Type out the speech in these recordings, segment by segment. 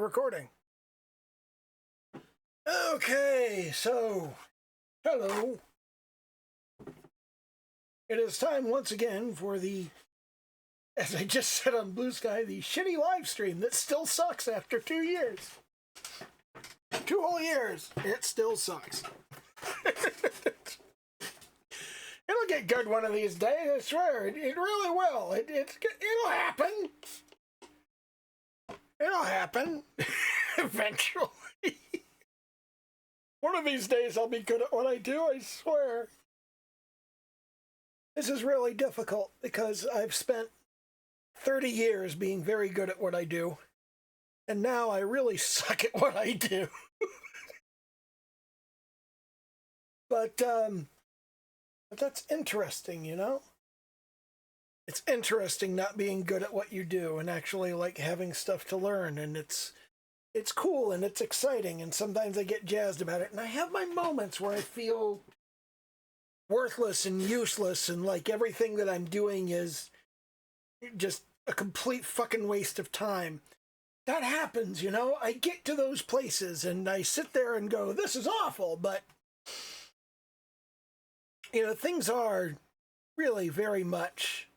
recording. Okay, so, hello. It is time once again for the, as I just said on Blue Sky, the shitty live stream that still sucks after 2 years. 2 whole years, it still sucks. It'll get good one of these days, I swear. It really will. It'll happen. It'll happen. Eventually. One of these days I'll be good at what I do, I swear. This is really difficult because I've spent 30 years being very good at what I do. And now I really suck at what I do. But that's interesting, you know? It's interesting not being good at what you do and actually like having stuff to learn, and it's cool and it's exciting, and sometimes I get jazzed about it, and I have my moments where I feel worthless and useless and like everything that I'm doing is just a complete fucking waste of time. That happens, you know? I get to those places and I sit there and go, this is awful, but you know, things are really very much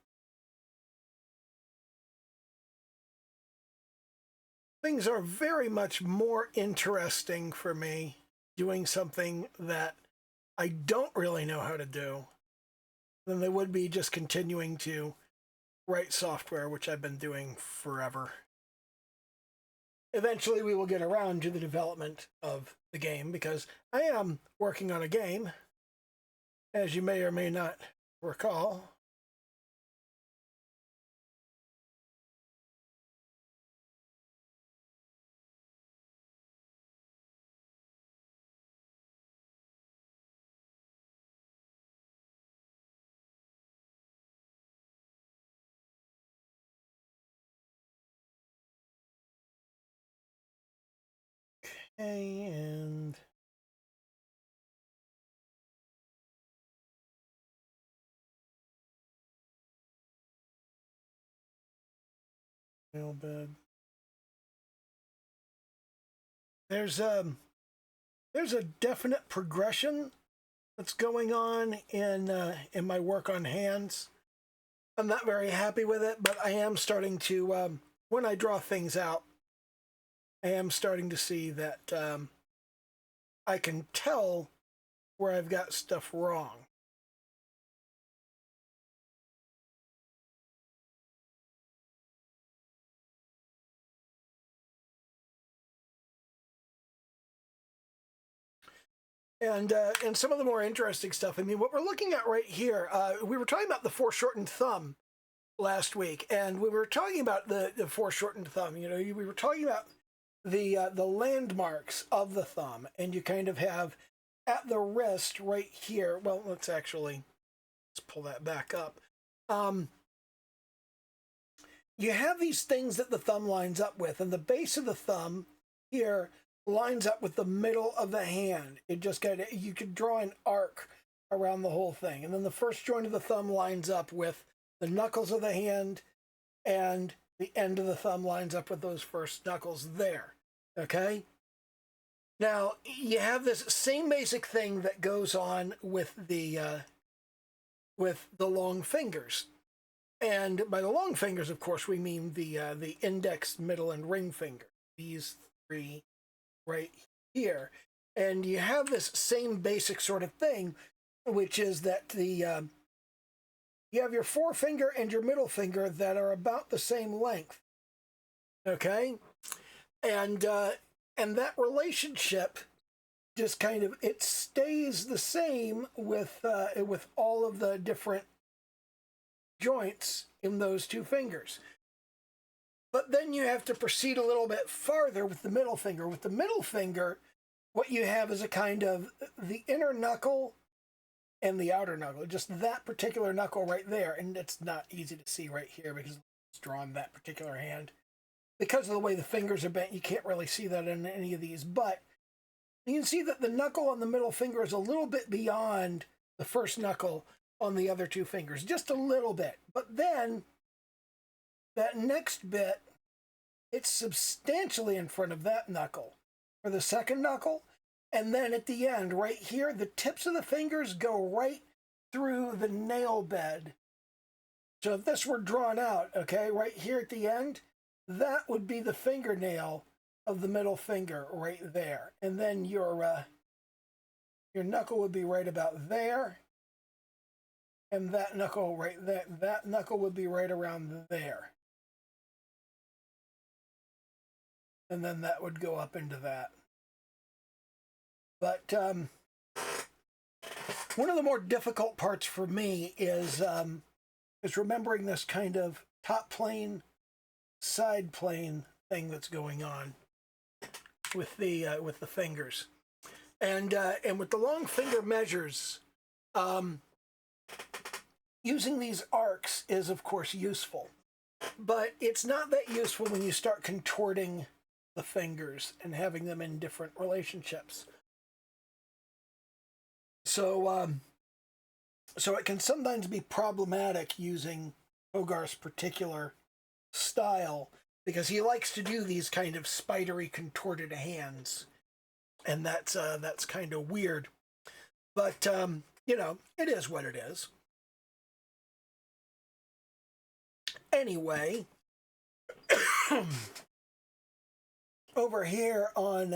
more interesting for me doing something that I don't really know how to do than they would be just continuing to write software, which I've been doing forever. Eventually we will get around to the development of the game because I am working on a game, as you may or may not recall. And bed. There's a definite progression that's going on in my work on hands. I'm not very happy with it, but I am starting to when I draw things out, I am starting to see that I can tell where I've got stuff wrong. And some of the more interesting stuff, I mean, what we're looking at right here, we were talking about the foreshortened thumb last week, and we were talking about the foreshortened thumb. You know, we were talking about the landmarks of the thumb, and you kind of have at the wrist right here. Well, let's pull that back up. You have these things that the thumb lines up with, and the base of the thumb here lines up with the middle of the hand. It just you could draw an arc around the whole thing. And then the first joint of the thumb lines up with the knuckles of the hand, and the end of the thumb lines up with those first knuckles there. Okay? Now, you have this same basic thing that goes on with the long fingers. And by the long fingers, of course, we mean the index, middle, and ring finger. These three right here. And you have this same basic sort of thing, which is that you have your forefinger and your middle finger that are about the same length. Okay? And that relationship just kind of, it stays the same with all of the different joints in those two fingers. But then you have to proceed a little bit farther with the middle finger. With the middle finger, what you have is a kind of the inner knuckle and the outer knuckle, just that particular knuckle right there. And it's not easy to see right here because it's drawn that particular hand. Because of the way the fingers are bent, you can't really see that in any of these. But you can see that the knuckle on the middle finger is a little bit beyond the first knuckle on the other two fingers, just a little bit. But then that next bit it's substantially in front of that knuckle for the second knuckle. And then at the end, right here, the tips of the fingers go right through the nail bed. So if this were drawn out, okay, right here at the end, that would be the fingernail of the middle finger right there. And then your knuckle would be right about there. And that knuckle right there, that knuckle would be right around there. And then that would go up into that. But one of the more difficult parts for me is remembering this kind of top plane, side plane thing that's going on with the fingers, and with the long finger measures, using these arcs is of course useful, but it's not that useful when you start contorting the fingers and having them in different relationships. So so it can sometimes be problematic using Hogarth's particular style because he likes to do these kind of spidery contorted hands, and that's kind of weird. But you know, it is what it is. Anyway, over here on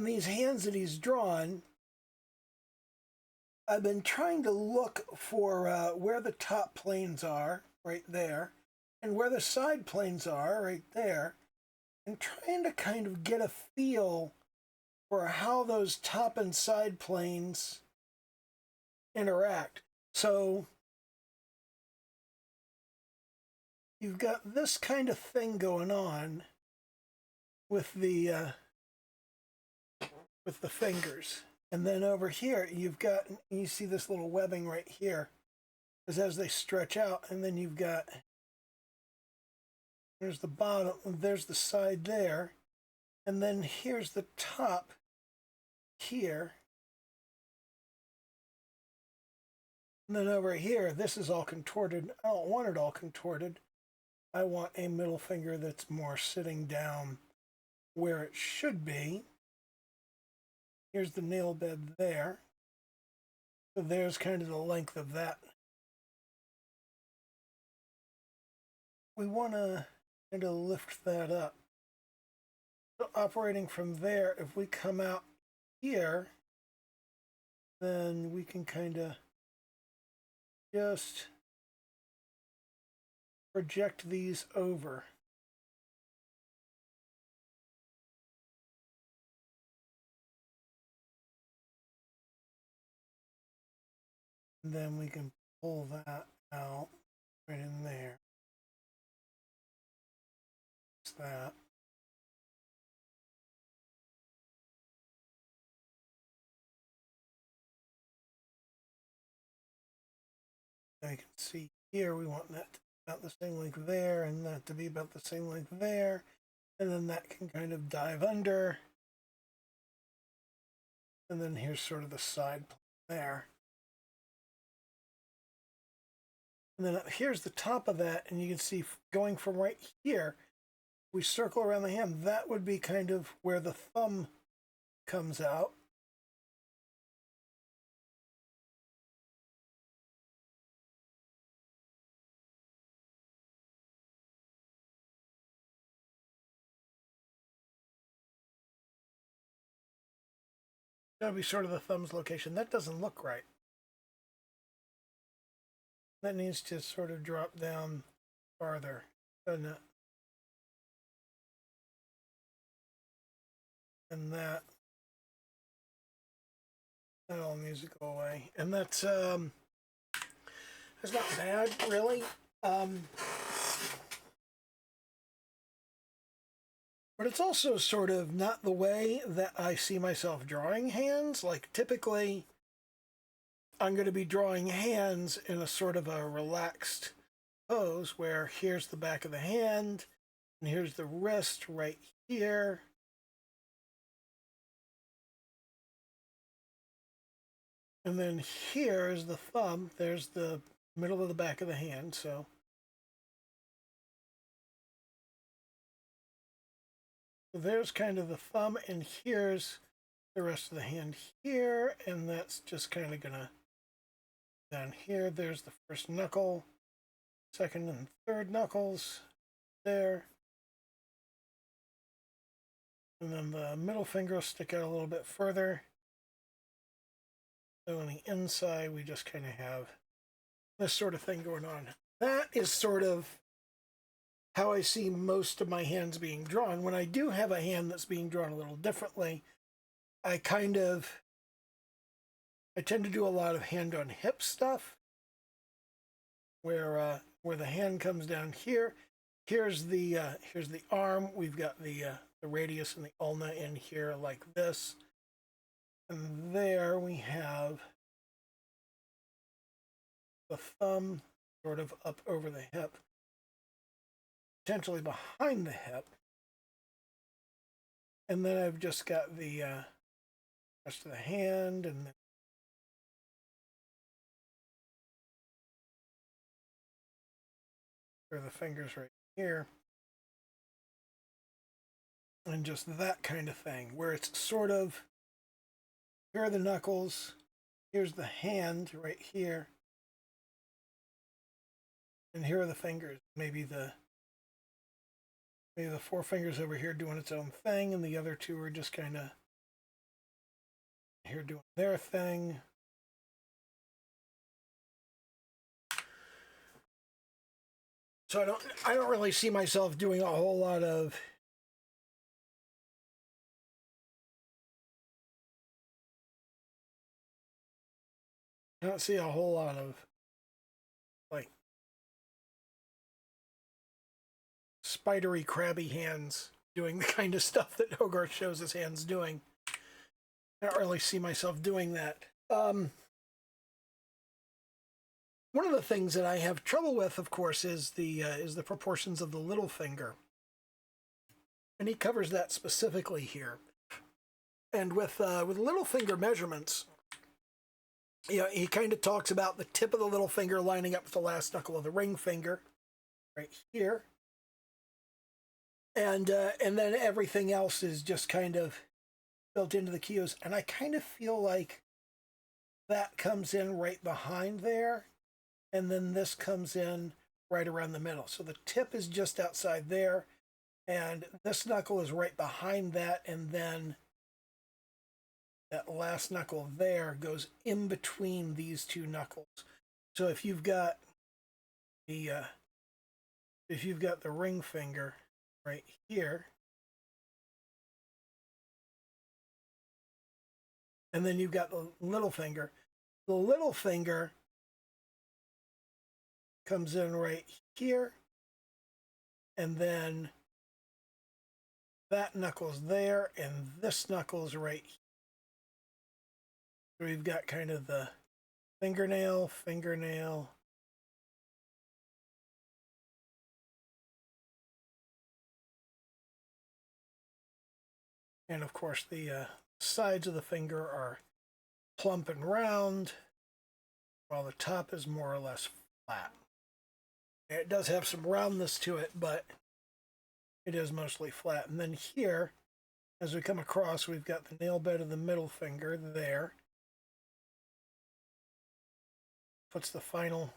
these hands that he's drawn, I've been trying to look for where the top planes are, right there, and where the side planes are, right there, and trying to kind of get a feel for how those top and side planes interact. So you've got this kind of thing going on with the fingers. And then over here, you see this little webbing right here, because as they stretch out, and then you've got, there's the bottom, there's the side there, and then here's the top here. And then over here, this is all contorted. I don't want it all contorted. I want a middle finger that's more sitting down where it should be. Here's the nail bed there. So there's kind of the length of that. We want to kind of lift that up. So operating from there, if we come out here, then we can kind of just project these over. And then we can pull that out right in there. That's that. I can see here we want that to be about the same length there, and that to be about the same length there, and then that can kind of dive under. And then here's sort of the side there. And then here's the top of that, and you can see going from right here, we circle around the hand, that would be kind of where the thumb comes out. That would be sort of the thumb's location. That doesn't look right. That needs to sort of drop down farther, doesn't it? And that all needs to go away. And that's not bad, really. But it's also sort of not the way that I see myself drawing hands. Like, typically, I'm going to be drawing hands in a sort of a relaxed pose where here's the back of the hand, and here's the wrist right here. And then here is the thumb. There's the middle of the back of the hand. So So there's kind of the thumb, and here's the rest of the hand here, and that's just kind of gonna down here. There's the first knuckle, second and third knuckles there, and then the middle finger will stick out a little bit further. So on the inside, we just kind of have this sort of thing going on. That is sort of how I see most of my hands being drawn. When I do have a hand that's being drawn a little differently, I tend to do a lot of hand on hip stuff, where the hand comes down here. Here's the arm. We've got the radius and the ulna in here like this, and there we have the thumb sort of up over the hip, potentially behind the hip, and then I've just got the rest of the hand, and then there are the fingers right here, and just that kind of thing, where it's sort of, here are the knuckles, here's the hand right here, and here are the fingers. Maybe the four fingers over here doing its own thing, and the other two are just kind of here doing their thing. So I don't really see myself doing a whole lot of I don't see a whole lot of like spidery, crabby hands doing the kind of stuff that Hogarth shows his hands doing. I don't really see myself doing that. One of the things that I have trouble with, of course, is the proportions of the little finger, and he covers that specifically here. And with little finger measurements, you know, he kind of talks about the tip of the little finger lining up with the last knuckle of the ring finger, right here, and then everything else is just kind of built into the cues. And I kind of feel like that comes in right behind there, and then this comes in right around the middle. So the tip is just outside there, and this knuckle is right behind that, and then that last knuckle there goes in between these two knuckles. So if you've got the ring finger right here, and then you've got the little finger comes in right here, and then that knuckle's there, and this knuckle's right here. So we've got kind of the fingernail, and of course the sides of the finger are plump and round, while the top is more or less flat. It does have some roundness to it, but it is mostly flat. And then here, as we come across, we've got the nail bed of the middle finger there. Puts the final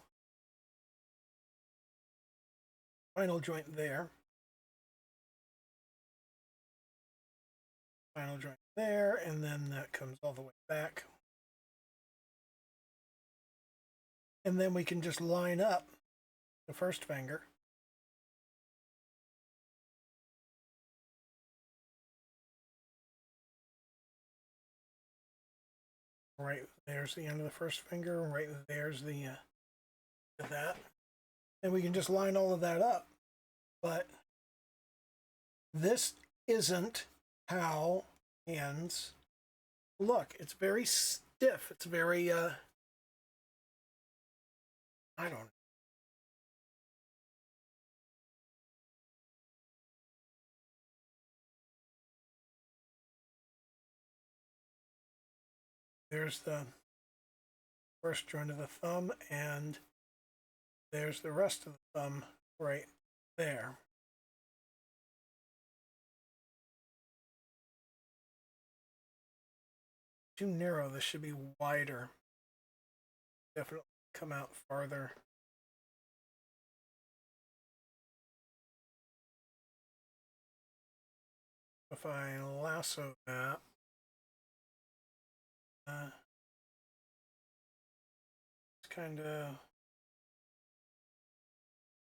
joint there. Final joint there, and then that comes all the way back. And then we can just line up the first finger. Right there's the end of the first finger, and right there's the that. And we can just line all of that up. But this isn't how hands look. It's very stiff. It's very I don't know. There's the first joint of the thumb, and there's the rest of the thumb right there. too narrow. This should be wider. Definitely come out farther. If I lasso that, it's kind of,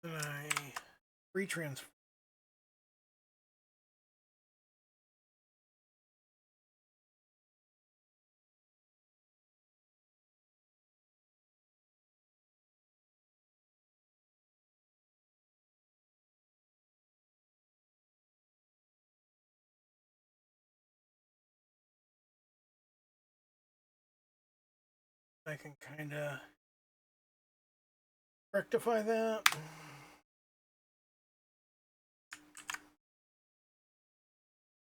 then I retransform. I can kind of rectify that.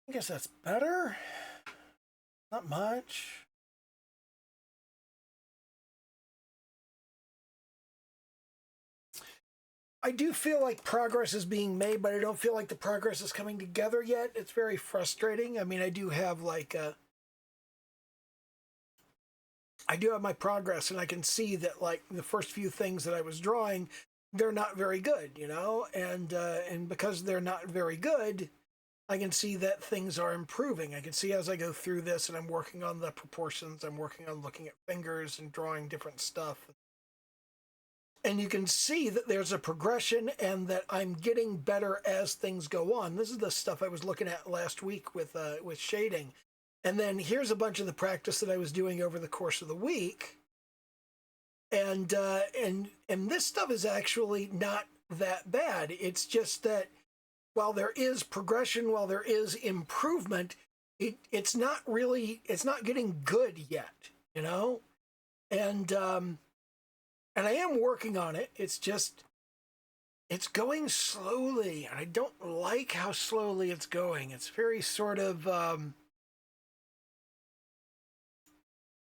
I guess that's better. Not much. I do feel like progress is being made, but I don't feel like the progress is coming together yet. It's very frustrating. I mean, I do have like I do have my progress, and I can see that like the first few things that I was drawing, they're not very good, you know, and because they're not very good, I can see that things are improving. I can see as I go through this, and I'm working on the proportions. I'm working on looking at fingers and drawing different stuff. And you can see that there's a progression and that I'm getting better as things go on. This is the stuff I was looking at last week with shading. And then here's a bunch of the practice that I was doing over the course of the week. And this stuff is actually not that bad. It's just that while there is progression, while there is improvement, it's not getting good yet, you know? And I am working on it. It's going slowly. And I don't like how slowly it's going. It's very sort of,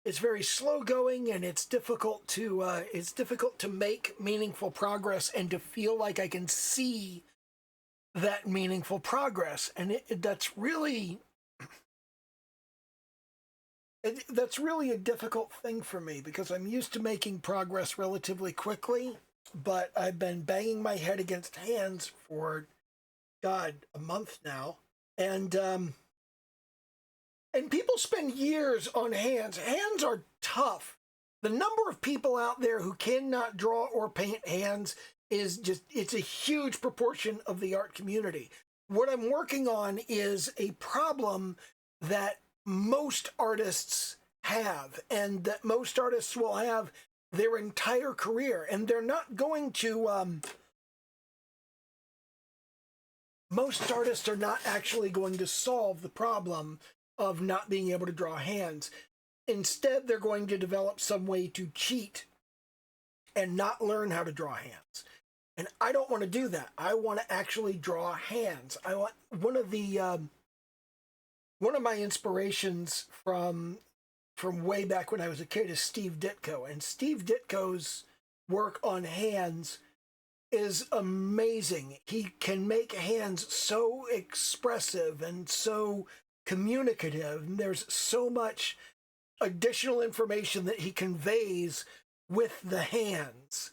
it's very slow going, and it's difficult to make meaningful progress and to feel like I can see that meaningful progress. And that's really a difficult thing for me because I'm used to making progress relatively quickly, but I've been banging my head against hands for, God, a month now. And people spend years on hands. Hands are tough. The number of people out there who cannot draw or paint hands is it's a huge proportion of the art community. What I'm working on is a problem that most artists have, and that most artists will have their entire career, and they're not going to most artists are not actually going to solve the problem of not being able to draw hands. Instead, they're going to develop some way to cheat and not learn how to draw hands. And I don't want to do that. I want to actually draw hands. I want one of my inspirations from way back when I was a kid is Steve Ditko. And Steve Ditko's work on hands is amazing. He can make hands so expressive and so communicative. And there's so much additional information that he conveys with the hands.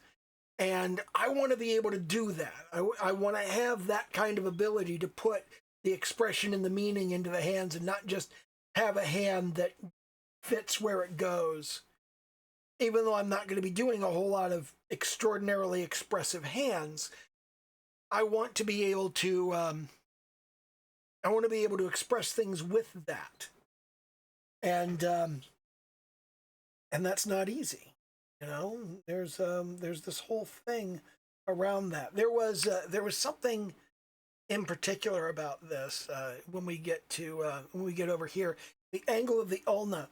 And I want to be able to do that. I want to have that kind of ability to put the expression and the meaning into the hands and not just have a hand that fits where it goes. Even though I'm not going to be doing a whole lot of extraordinarily expressive hands, I want to be able to express things with that. And that's not easy. You know, there's this whole thing around that. There was something in particular about this when we get over here, the angle of the ulna.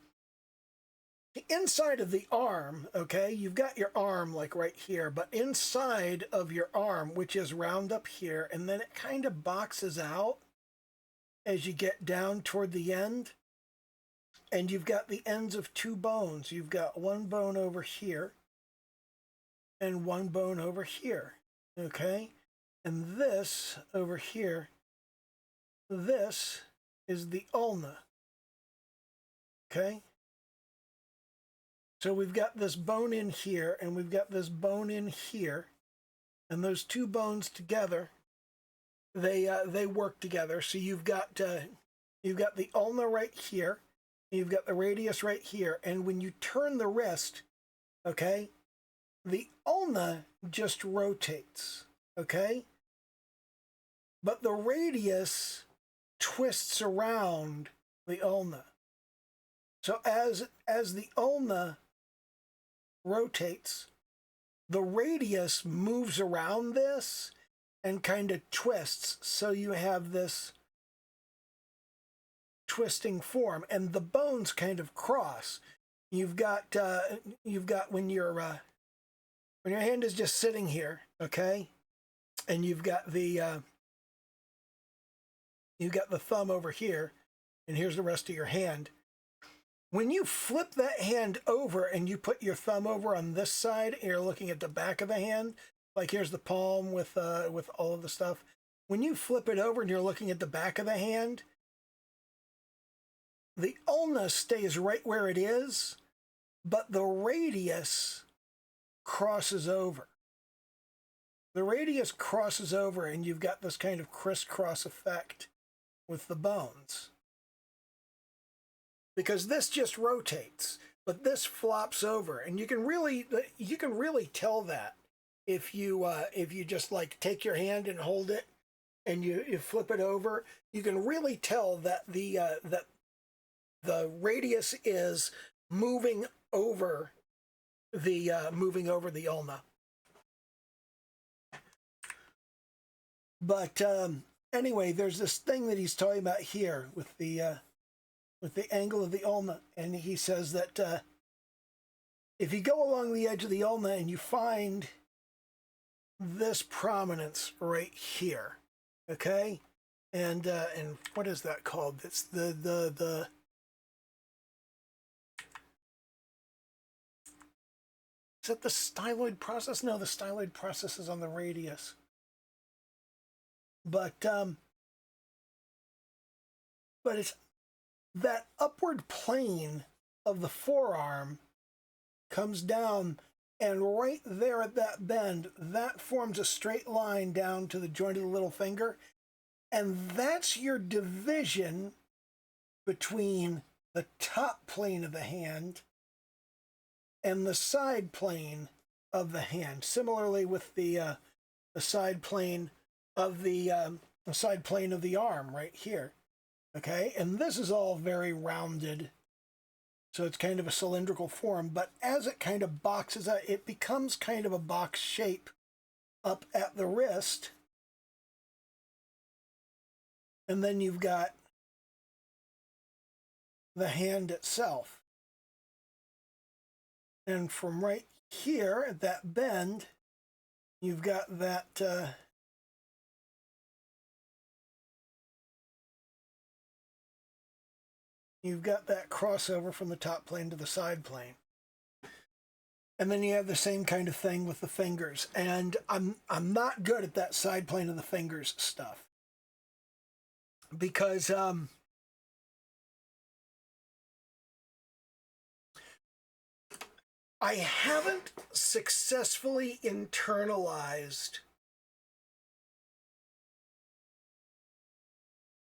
The inside of the arm, okay, you've got your arm like right here, but inside of your arm, which is round up here, and then it kind of boxes out as you get down toward the end. And you've got the ends of two bones. You've got one bone over here and one bone over here, okay? And this over here, this is the ulna, okay? So we've got this bone in here, and we've got this bone in here, and those two bones together, they work together. So you've got the ulna right here, and you've got the radius right here, and when you turn the wrist, okay, the ulna just rotates, okay, but the radius twists around the ulna. So as the ulna rotates, the radius moves around this and kind of twists, so you have this twisting form, and the bones kind of cross. You've got when your hand is just sitting here, okay, and you've got the thumb over here, and here's the rest of your hand. When you flip that hand over and you put your thumb over on this side, and you're looking at the back of the hand, like here's the palm with all of the stuff. When you flip it over and you're looking at the back of the hand, the ulna stays right where it is, but the radius crosses over. The radius crosses over, and you've got this kind of crisscross effect with the bones. Because this just rotates, but this flops over, and you can really tell that if you just like take your hand and hold it, and you flip it over. You can really tell that the radius is moving over the ulna. But anyway, there's this thing that he's talking about here with the angle of the ulna, and he says that if you go along the edge of the ulna and you find this prominence right here, okay, and what is that called? It's the is that the styloid process? No, the styloid process is on the radius. But it's that upward plane of the forearm comes down, and right there at that bend, that forms a straight line down to the joint of the little finger, and that's your division between the top plane of the hand and the side plane of the hand. Similarly with the side plane of the arm right here. Okay, and this is all very rounded, so it's kind of a cylindrical form, but as it kind of boxes out, it becomes kind of a box shape up at the wrist, and then you've got the hand itself. And from right here at that bend, you've got that crossover from the top plane to the side plane. And then you have the same kind of thing with the fingers. And I'm not good at that side plane of the fingers stuff, because I haven't successfully internalized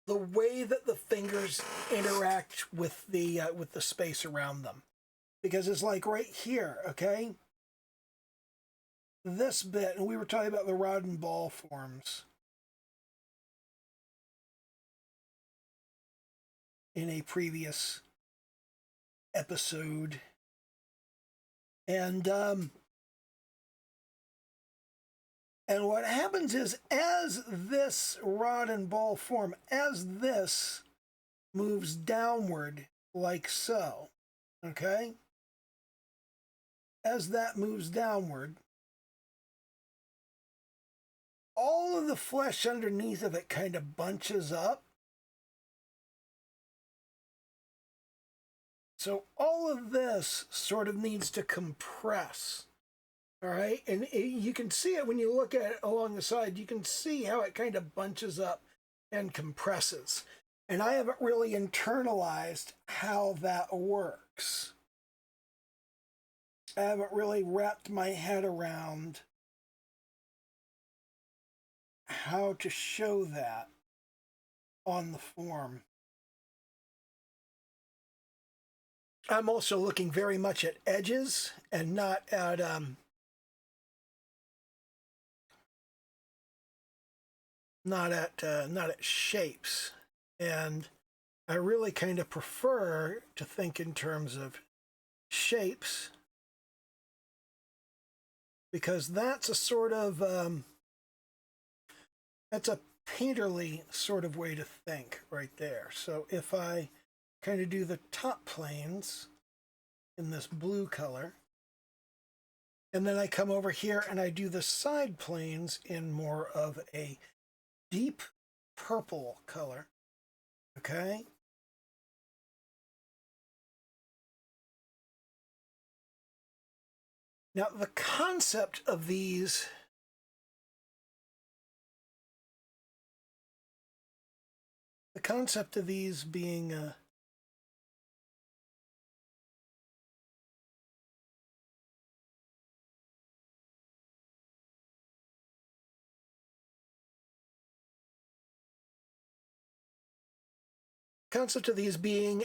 the way that the fingers interact with the space around them. Because it's like right here, okay? This bit, and we were talking about the rod and ball forms in a previous episode. And what happens is, as this rod and ball form, as this moves downward like so, okay? As that moves downward, all of the flesh underneath of it kind of bunches up. So all of this sort of needs to compress. All right, and you can see it when you look at it along the side. You can see how it kind of bunches up and compresses. And I haven't really internalized how that works. I haven't really wrapped my head around how to show that on the form. I'm also looking very much at edges and not at not at shapes. And I really kind of prefer to think in terms of shapes, because that's a sort of that's a painterly sort of way to think right there. So if I kind of do the top planes in this blue color, and then I come over here and I do the side planes in more of a deep purple color, okay? Now the concept of these being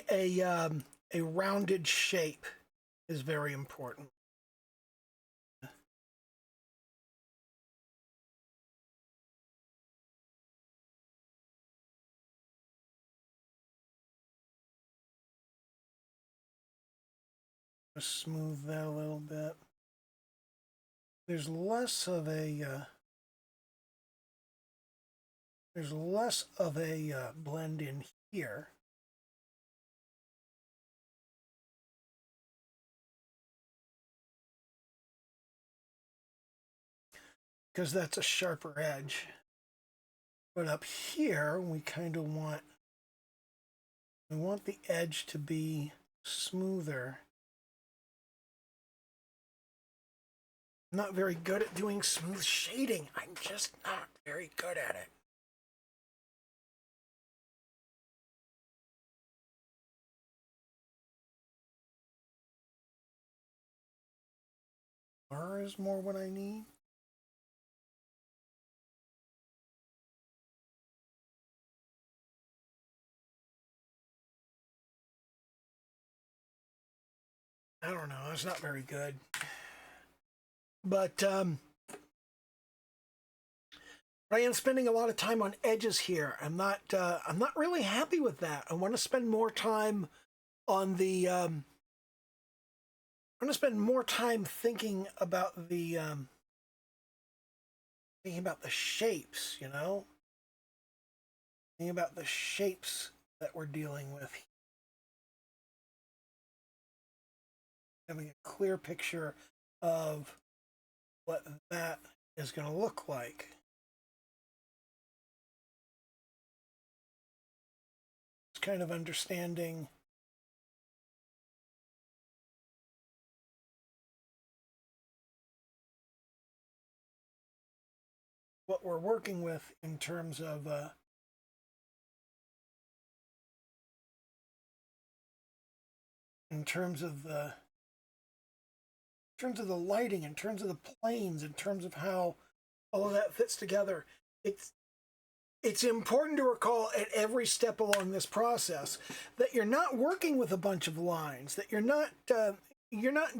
a rounded shape is very important. Just smooth that a little bit. There's less of a blend in here. Because that's a sharper edge. But up here, we kind of want the edge to be smoother. I'm not very good at doing smooth shading. I'm just not very good at it. R is more what I need. I don't know. It's not very good. But I am spending a lot of time on edges here. I'm not really happy with that. I want to spend more time on the. I want to spend more time thinking about the shapes. You know, thinking about the shapes that we're dealing with. Having a clear picture of what that is going to look like. It's kind of understanding what we're working with in terms of the lighting, in terms of the planes, in terms of how all of that fits together. It's important to recall at every step along this process that you're not working with a bunch of lines, that you're not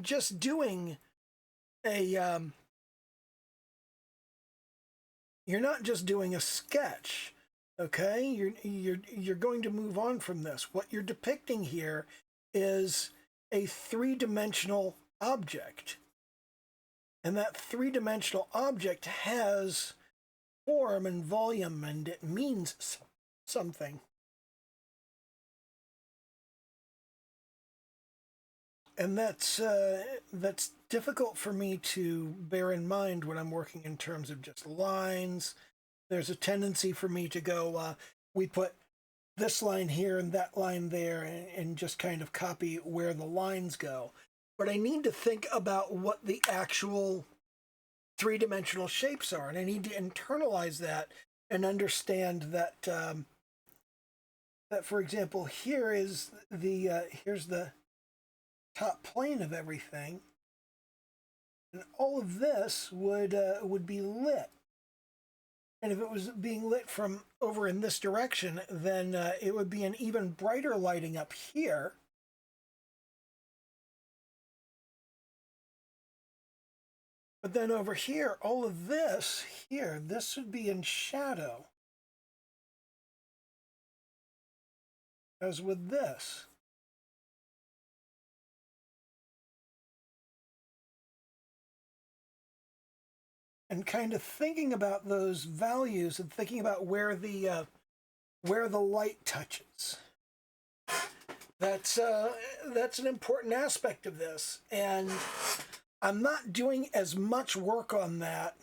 just doing a sketch, okay? You're going to move on from this. What you're depicting here is a three-dimensional object. And that three-dimensional object has form and volume, and it means something. And that's difficult for me to bear in mind when I'm working in terms of just lines. There's a tendency for me to go, we put this line here and that line there, and just kind of copy where the lines go. But I need to think about what the actual three-dimensional shapes are, and I need to internalize that and understand that that, for example, here's the top plane of everything, And all of this would be lit. And if it was being lit from over in this direction, then it would be an even brighter lighting up here. But then over here, all of this here, this would be in shadow. As with this. And kind of thinking about those values and thinking about where the light touches. That's an important aspect of this, and I'm not doing as much work on that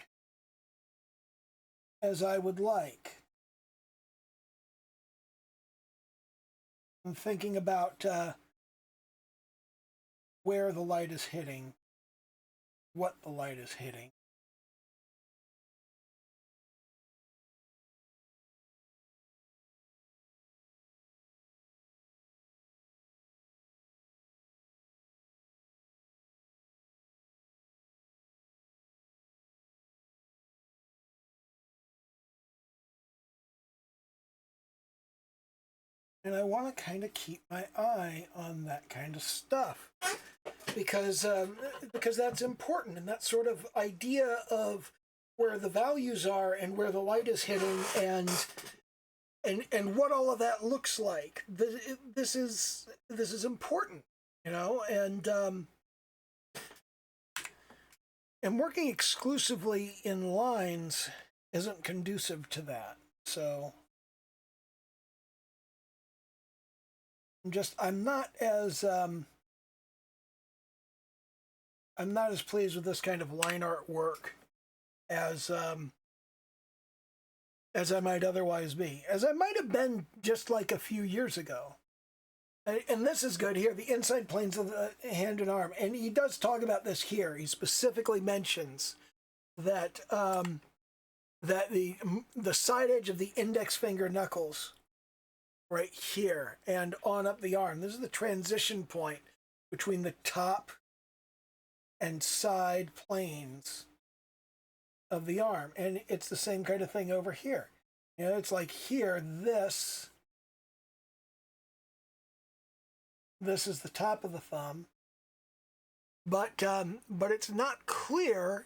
as I would like. I'm thinking about where the light is hitting, what the light is hitting. And I want to kind of keep my eye on that kind of stuff because that's important, and that sort of idea of where the values are and where the light is hitting and what all of that looks like. This is important, you know, and working exclusively in lines isn't conducive to that. So I'm not as pleased with this kind of line art work as I might otherwise be, as I might have been just like a few years ago. And this is good here, the inside planes of the hand and arm. And he does talk about this here. He specifically mentions that that the side edge of the index finger knuckles right here and on up the arm. This is the transition point between the top and side planes of the arm. And it's the same kind of thing over here. You know, it's like here, this is the top of the thumb, but it's not clear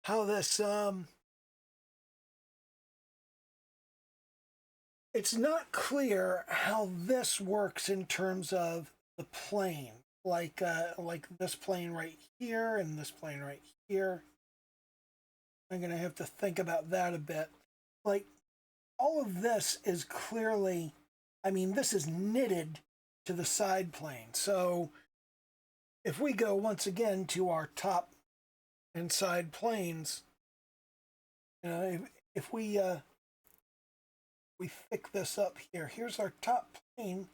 how this it's not clear how this works in terms of the plane, like this plane right here and this plane right here. I'm gonna have to think about that a bit. Like, all of this is clearly, I mean, this is knitted to the side plane. So if we go once again to our top and side planes, you know, if we pick this up here, here's our top plane.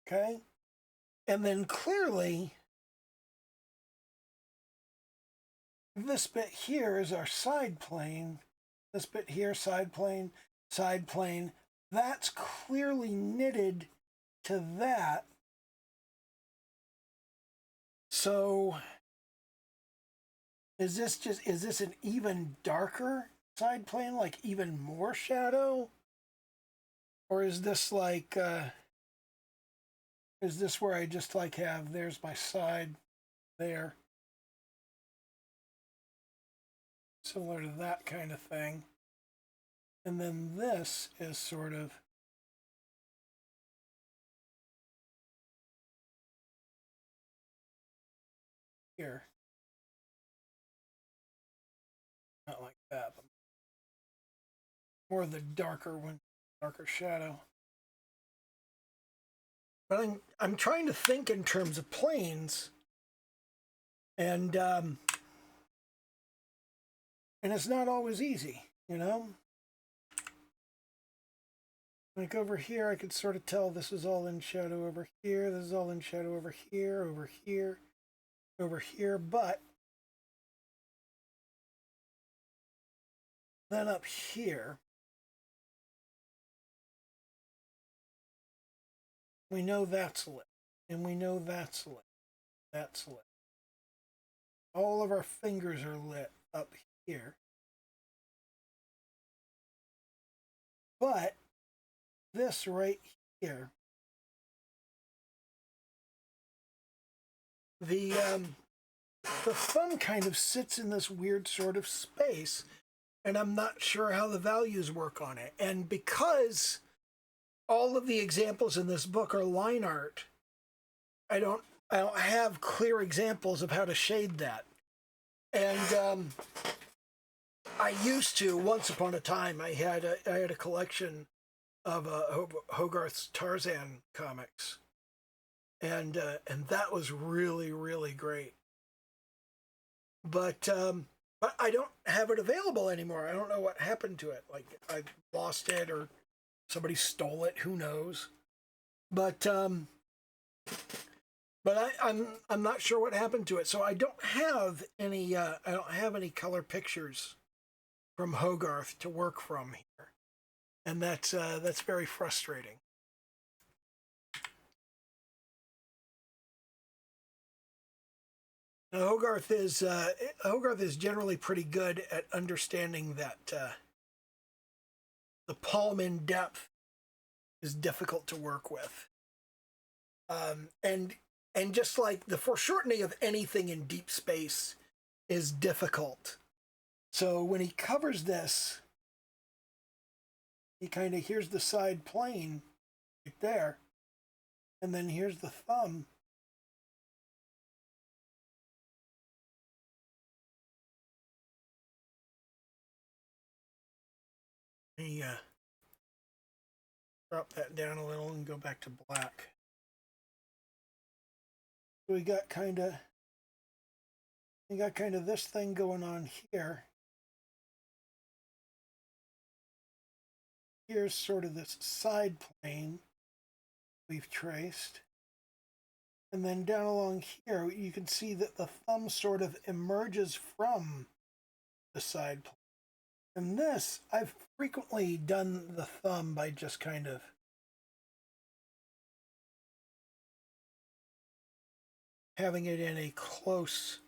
Okay, and then clearly this bit here is our side plane. This bit here, side plane, side plane. That's clearly knitted to that. So is this an even darker side plane, like even more shadow? Or is this like, is this where I just like have, there's my side there? Similar to that kind of thing. And then this is sort of here. Not like that, but more the darker one, darker shadow. But I'm trying to think in terms of planes, and it's not always easy, you know. Like over here, I could sort of tell this is all in shadow over here. This is all in shadow over here, over here, over here. But then up here, We know that's lit. And we know that's lit. That's lit. All of our fingers are lit up here. But this right here, the thumb kind of sits in this weird sort of space, and I'm not sure how the values work on it. And because all of the examples in this book are line art, I don't have clear examples of how to shade that. And I used to, once upon a time, I had a collection of Hogarth's Tarzan comics, and that was really, really great. But I don't have it available anymore. I don't know what happened to it. Like, I lost it or somebody stole it. Who knows? But I'm not sure what happened to it. So I don't have any color pictures from Hogarth to work from here, and that's very frustrating. Now, Hogarth is generally pretty good at understanding that the palm in depth is difficult to work with, and just like the foreshortening of anything in deep space is difficult. So when he covers this, he kind of, here's the side plane right there, and then here's the thumb. Let me drop that down a little and go back to black. So we got kind of this thing going on here. Here's sort of this side plane we've traced. And then down along here, you can see that the thumb sort of emerges from the side plane. And this, I've frequently done the thumb by just kind of having it in a close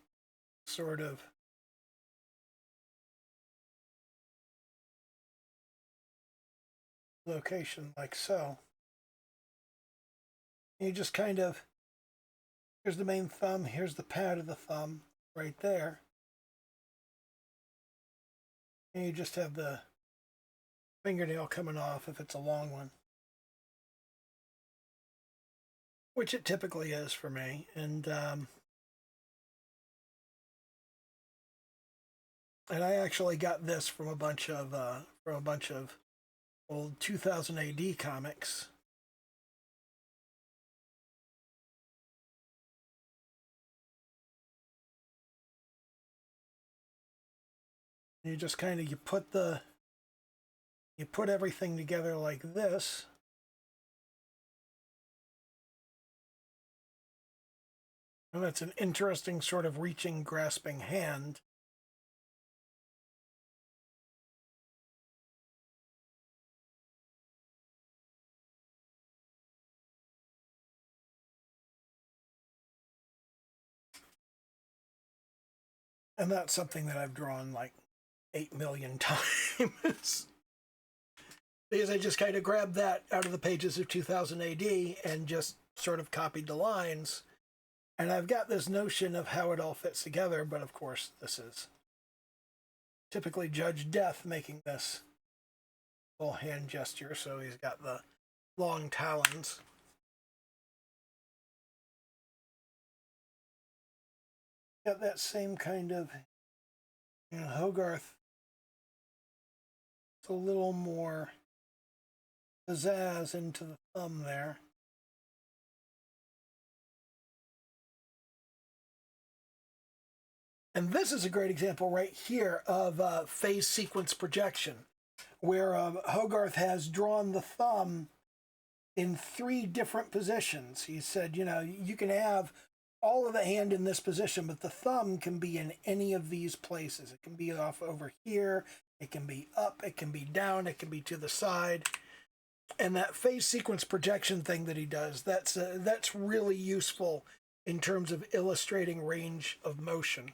sort of location like so. You just kind of, here's the main thumb, here's the pad of the thumb right there. And you just have the fingernail coming off if it's a long one, which it typically is for me. And I actually got this from a bunch of old 2000 AD comics. You just kind of, you put everything together like this. And that's an interesting sort of reaching, grasping hand. And that's something that I've drawn like 8 million times. Because I just kind of grabbed that out of the pages of 2000 AD and just sort of copied the lines. And I've got this notion of how it all fits together, but of course this is typically Judge Death making this little hand gesture, so he's got the long talons. Got that same kind of, Hogarth. It's a little more pizzazz into the thumb there. And this is a great example right here of phase sequence projection, where Hogarth has drawn the thumb in 3 different positions. He said, you can have all of the hand in this position, but the thumb can be in any of these places. It can be off over here, it can be up, it can be down, it can be to the side. And that phase sequence projection thing that he does, that's really useful in terms of illustrating range of motion.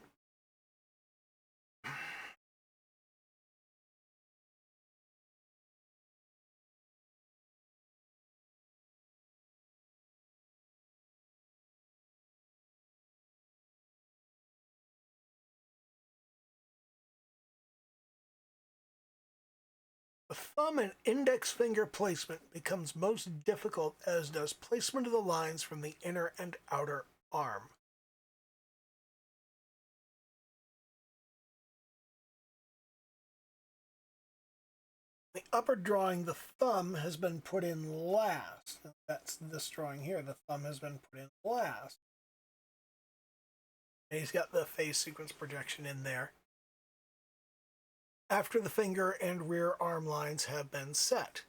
The thumb and index finger placement becomes most difficult, as does placement of the lines from the inner and outer arm. The upper drawing, the thumb has been put in last. That's this drawing here. The thumb has been put in last. And he's got the phase sequence projection in there after the finger and rear arm lines have been set.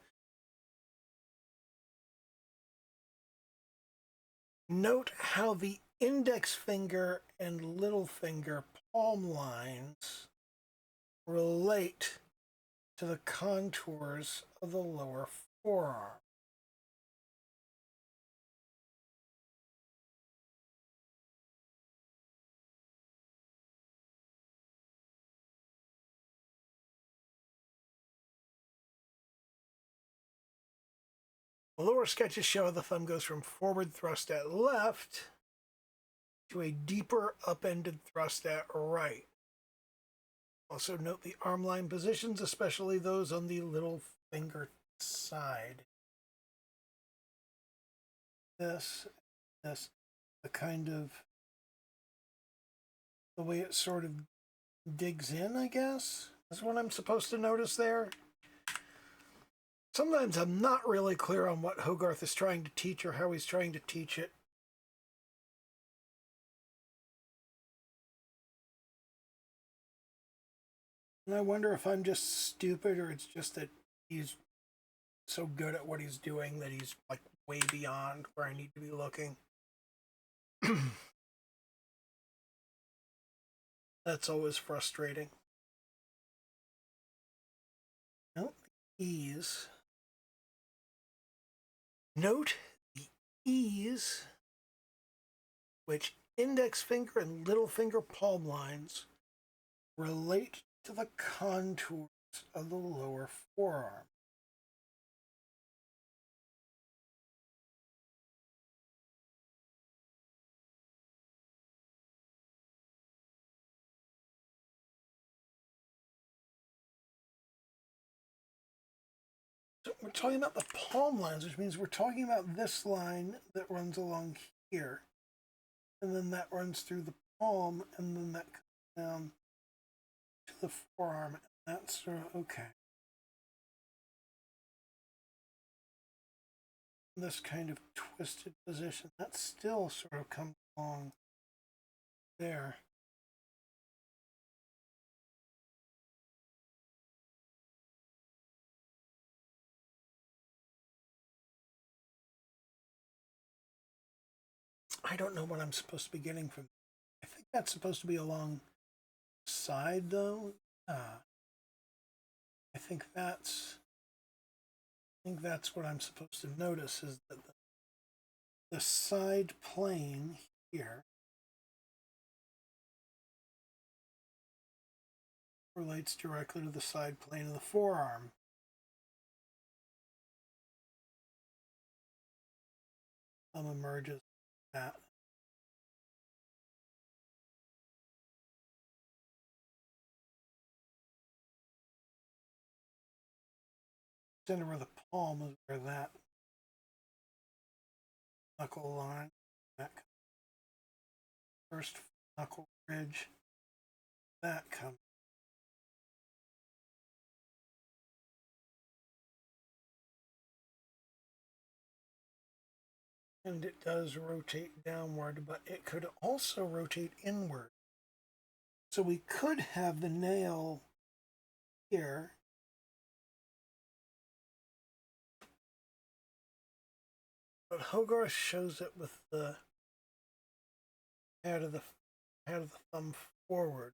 Note how the index finger and little finger palm lines relate to the contours of the lower forearm. The lower sketches show the thumb goes from forward thrust at left to a deeper upended thrust at right. Also note the arm line positions, especially those on the little finger side. This, the kind of, the way it sort of digs in, I guess, is what I'm supposed to notice there. Sometimes I'm not really clear on what Hogarth is trying to teach or how he's trying to teach it. And I wonder if I'm just stupid or it's just that he's so good at what he's doing that he's like way beyond where I need to be looking. That's always frustrating. Note the ease. Note the ease which index finger and little finger palm lines relate to the contours of the lower forearm. So we're talking about the palm lines, which means we're talking about this line that runs along here. And then that runs through the palm, and then that comes down to the forearm. And that's okay. This kind of twisted position, that still sort of comes along there. I don't know what I'm supposed to be getting from. I think that's supposed to be along side though. I think that's what I'm supposed to notice is that the side plane here relates directly to the side plane of the forearm. Thumb emerges that. Center of the palm is where that knuckle line, that first knuckle ridge, that comes. And it does rotate downward, but it could also rotate inward. So we could have the nail here. But Hogarth shows it with the head of the thumb forward.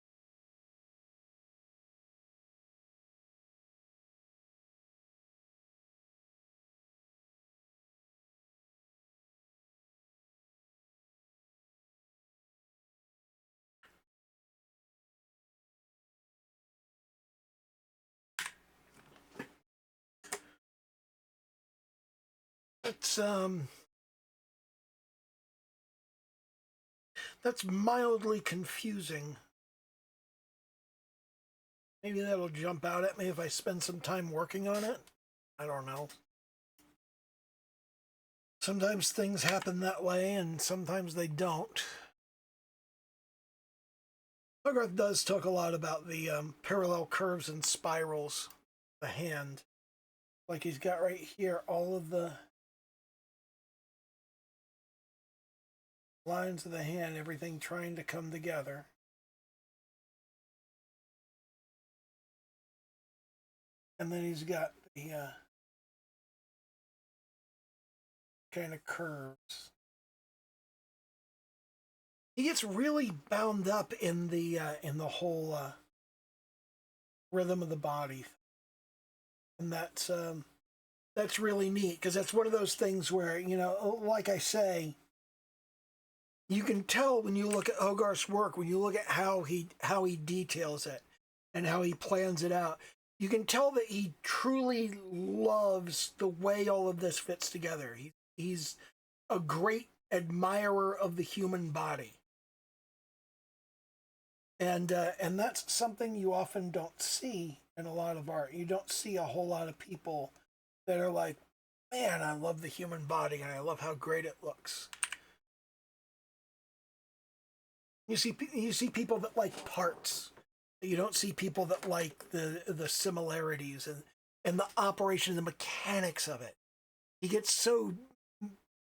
that's mildly confusing. Maybe that'll jump out at me if I spend some time working on it. I don't know. Sometimes things happen that way, and sometimes they don't. Hogarth does talk a lot about the parallel curves and spirals, the hand. Like he's got right here all of the lines of the hand, everything trying to come together. And then he's got the kind of curves. He gets really bound up in the whole rhythm of the body, and that's really neat because that's one of those things where, you know, like I say, you can tell when you look at Hogarth's work, when you look at how he details it and how he plans it out, you can tell that he truly loves the way all of this fits together. He's a great admirer of the human body. And that's something you often don't see in a lot of art. You don't see a whole lot of people that are like, man, I love the human body and I love how great it looks. You see people that like parts. You don't see people that like the similarities and the operation, the mechanics of it. He gets so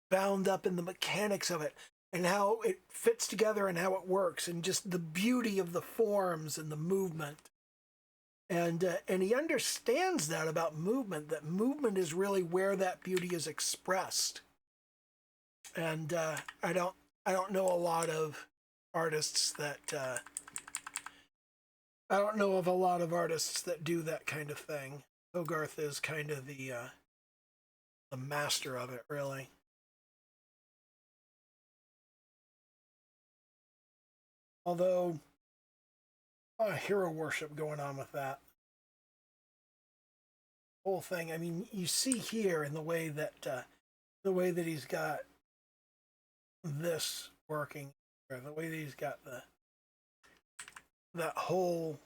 bound up in the mechanics of it and how it fits together and how it works and just the beauty of the forms and the movement. And he understands that about movement, that movement is really where that beauty is expressed. And I don't know a lot of artists that I don't know of a lot of artists that do that kind of thing. Hogarth is kind of the master of it, really. Although, hero worship going on with that whole thing. I mean, you see here in the way that he's got this working, or the way that he's got that whole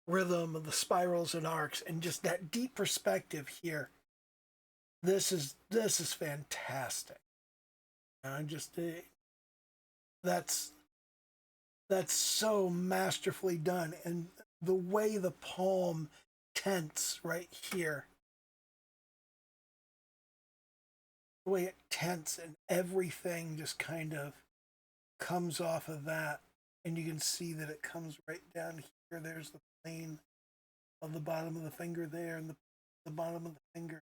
rhythm of the spirals and arcs, and just that deep perspective here. This is fantastic. Just that's so masterfully done, and the way the palm tense right here, the way it tense and everything just kind of comes off of that, and you can see that it comes right down here. There's the plane of the bottom of the finger there, and the bottom of the finger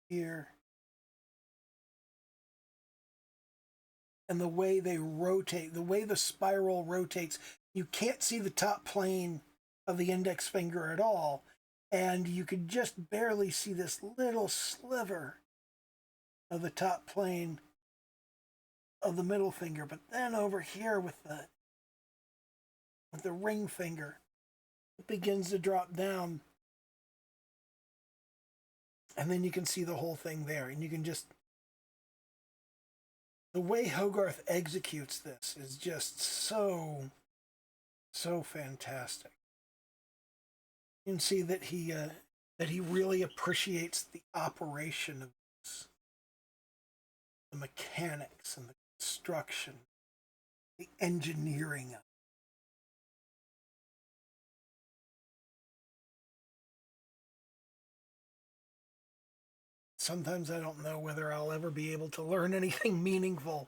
here. And the way they rotate, the way the spiral rotates, you can't see the top plane of the index finger at all. And you could just barely see this little sliver of the top plane of the middle finger. But then over here with the ring finger, it begins to drop down. And then you can see the whole thing there. And you can just, the way Hogarth executes this is just so fantastic. You can see that he really appreciates the operation of this, the mechanics and the construction, the engineering of it. Sometimes I don't know whether I'll ever be able to learn anything meaningful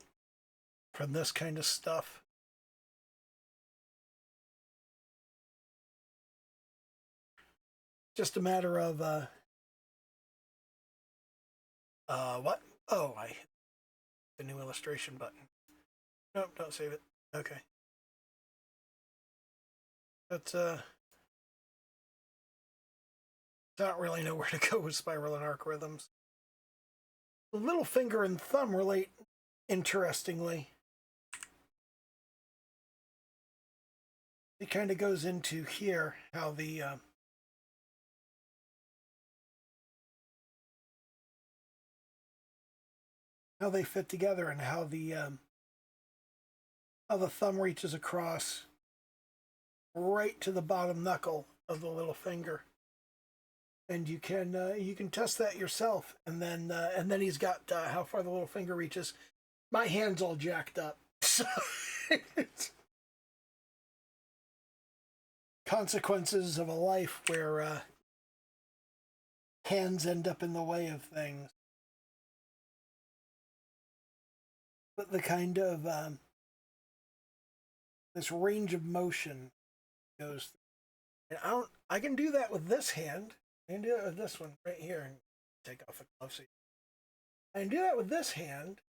from this kind of stuff. Just a matter of what? Oh, I hit the new illustration button. Nope, don't save it. Okay. That's I don't really know where to go with spiral and arc rhythms. The little finger and thumb relate interestingly. It kind of goes into here how the how they fit together and how the thumb reaches across right to the bottom knuckle of the little finger. And you can test that yourself, and then he's got how far the little finger reaches. My hand's all jacked up, so consequences of a life where hands end up in the way of things. But the kind of this range of motion goes. And I can do that with this hand. I can do that with this one right here, and take off the gloves. I can do that with this hand,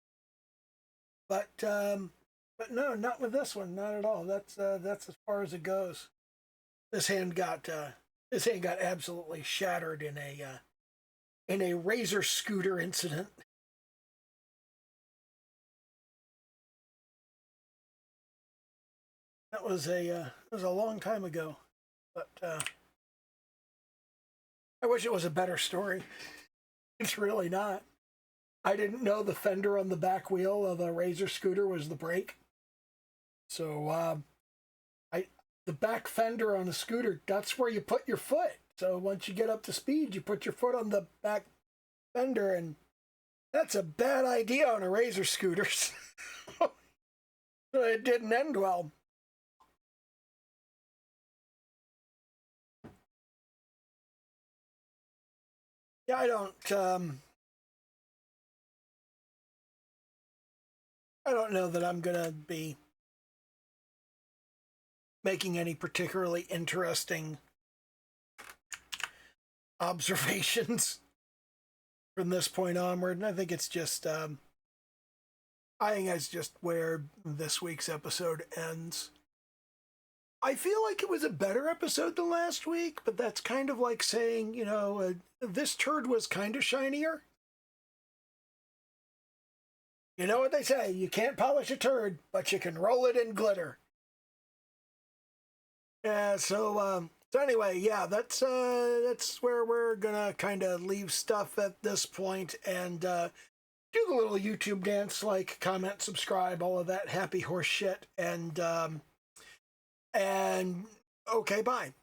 but no, not with this one, not at all. That's as far as it goes. This hand got absolutely shattered in a razor scooter incident. That was a long time ago, but I wish it was a better story. It's really not. I didn't know the fender on the back wheel of a razor scooter was the brake. So the back fender on a scooter, that's where you put your foot. So once you get up to speed, you put your foot on the back fender, and that's a bad idea on a razor scooter. So it didn't end well. Yeah, I don't know that I'm gonna be making any particularly interesting observations from this point onward. And I think it's just where this week's episode ends. I feel like it was a better episode than last week, but that's kind of like saying, this turd was kind of shinier. You know what they say, you can't polish a turd, but you can roll it in glitter. Yeah, so anyway, yeah, that's where we're gonna kind of leave stuff at this point, and do the little YouTube dance, like, comment, subscribe, all of that happy horse shit, and okay, bye.